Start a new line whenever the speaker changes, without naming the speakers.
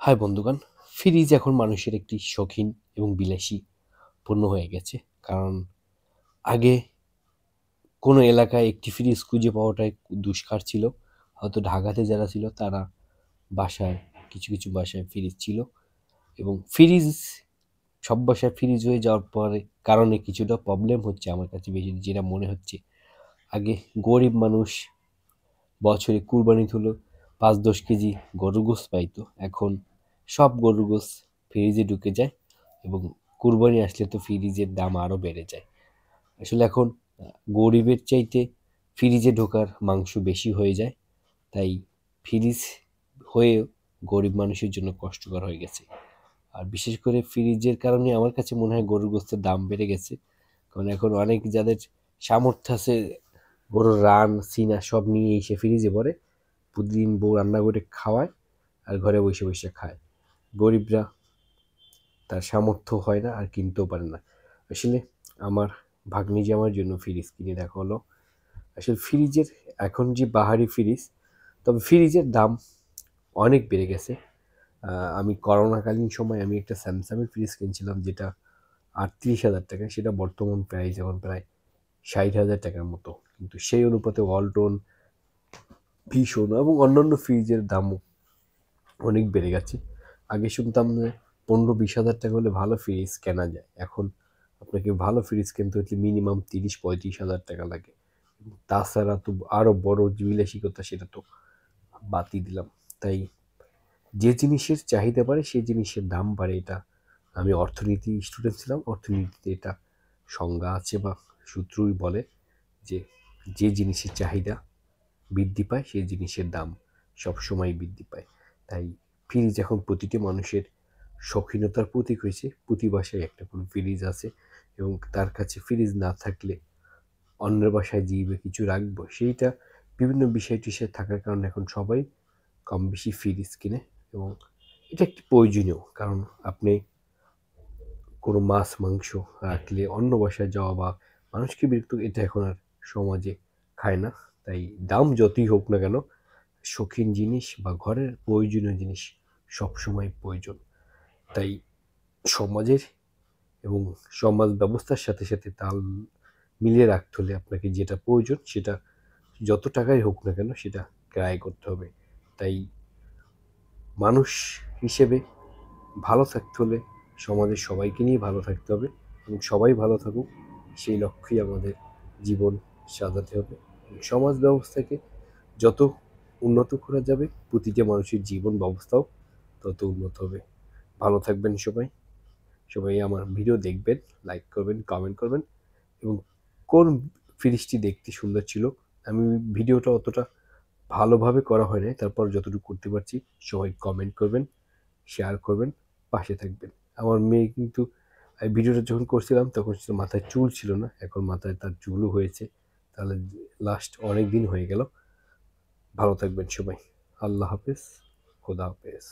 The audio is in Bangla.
হাই বন্ধুগণ, ফ্রিজ এখন মানুষের একটি শৌখিন এবং বিলাসী পণ্য হয়ে গেছে। কারণ আগে কোনো এলাকায় একটি ফ্রিজ খুঁজে পাওয়াটাই দুষ্কার ছিল। হয়তো ঢাকাতে যারা ছিল তারা বাসায় কিছু কিছু বাসায় ফ্রিজ ছিল, এবং ফ্রিজ সব বাসায় ফ্রিজ হয়ে যাওয়ার পরে কারণে কিছুটা প্রবলেম হচ্ছে আমার কাছে বেশি যেটা মনে হচ্ছে। আগে গরিব মানুষ বছরে কুরবানি হলো ৫-১০ কেজি গরুর গোশত পাইতো। এখন সব গরুর গোশত ফ্রিজে ঢুকে যায়, এবং কুরবানি আসলে তো ফ্রিজের দাম আরও বেড়ে যায়। আসলে এখন গরিবের চাইতে ফ্রিজে ঢোকার মাংস বেশি হয়ে যায়। তাই ফ্রিজ হয়েও গরিব মানুষের জন্য কষ্টকর হয়ে গেছে। আর বিশেষ করে ফ্রিজের কারণে আমার কাছে মনে হয় গরুর গোশতের দাম বেড়ে গেছে। কারণ এখন অনেক যাদের সামর্থ্য আছে গরুর রান সিনা সব নিয়ে এসে ফ্রিজে ভরে, প্রতিদিন বউ রান্না করে খাওয়ায় আর ঘরে বসে বসে খায়। গরিবরা তার সামর্থ্য হয় না আর কিনতেও পারে না। আসলে আমার ভাগ্নি যে আমার জন্য ফ্রিজ কিনে দেখা হলো। আসলে ফ্রিজের এখন যে বাহারি ফ্রিজ, তবে ফ্রিজের দাম অনেক বেড়ে গেছে। আমি করোনাকালীন সময় আমি একটা স্যামসাংয়ের ফ্রিজ কিনছিলাম, যেটা ৩৮,০০০ টাকা, সেটা বর্তমান প্রাইস এখন প্রায় ৬০,০০০ টাকার মতো। কিন্তু সেই অনুপাতে ওয়ালটন, ভীষণ এবং অন্যান্য ফ্রিজের দামও অনেক বেড়ে গেছে। আগে শুনতাম যে ১৫-২০ হাজার টাকা হলে ভালো ফ্রিজ কেনা যায়। এখন আপনাকে ভালো ফ্রিজ কিনতে হলে মিনিমাম ৩০-৩৫ হাজার টাকা লাগে। তাছাড়া তো আরও বড় বিলাসিকতা সেটা তো বাদই দিলাম। তাই যে জিনিসের চাহিদা বাড়ে সেই জিনিসের দাম বাড়ে, এটা আমি অর্থনীতি স্টুডেন্ট ছিলাম। অর্থনীতিতে এটা সংজ্ঞা আছে বা সূত্রই বলে যে যে জিনিসের চাহিদা বৃদ্ধি পায় সেই জিনিসের দাম সবসময় বৃদ্ধি পায়। তাই ফ্রিজ এখন প্রতিটি মানুষের শৌখিনতার প্রতীক হয়েছে। প্রতি বাসায় একটা করে ফ্রিজ আছে, এবং তার কাছে ফ্রিজ না থাকলে অন্যের বাসায় যেয়ে কিছু রাখবো সেইটা বিভিন্ন বিষয় টিষয় থাকার কারণে এখন সবাই কম বেশি ফ্রিজ কিনে, এবং এটা একটি প্রয়োজনীয়। কারণ আপনি কোনো মাছ মাংস রাখলে অন্য বাসায় যাওয়া বা মানুষকে বিরক্ত, এটা এখন আর সমাজে খায় না। তাই দাম যতই হোক না কেন, শৌখিন জিনিস বা ঘরের প্রয়োজনীয় জিনিস সবসময় প্রয়োজন। তাই সমাজের এবং সমাজ ব্যবস্থার সাথে সাথে তাল মিলিয়ে রাখতে হলে আপনাকে যেটা প্রয়োজন সেটা যত টাকাই হোক না কেন সেটা ক্রয় করতে হবে। তাই মানুষ হিসেবে ভালো থাকতে হলে সমাজের সবাইকে নিয়ে ভালো থাকতে হবে, এবং সবাই ভালো থাকুক সেই লক্ষ্যেই আমাদের জীবন সাজাতে হবে। সমাজ ব্যবস্থাকে যত উন্নত করা যাবে প্রতিটা মানুষের জীবন ব্যবস্থাও তত উন্নত হবে। ভালো থাকবেন সবাই। সবাই আমার ভিডিও দেখবেন, লাইক করবেন, কমেন্ট করবেন, এবং কোন ফ্রিজটি দেখতে সুন্দর ছিল। আমি ভিডিওটা অতটা ভালোভাবে করা হয় নাই, তারপর যতটুকু করতে পারছি সবাই কমেন্ট করবেন, শেয়ার করবেন, পাশে থাকবেন। আমার মেয়ে কিন্তু এই ভিডিওটা যখন করছিলাম তখন মাথায় চুল ছিল না, এখন মাথায় তার চুলও হয়েছে। তাহলে লাস্ট অনেক দিন হয়ে গেল। ভালো থাকবেন সবাই। আল্লাহ হাফেজ, খোদা হাফেজ।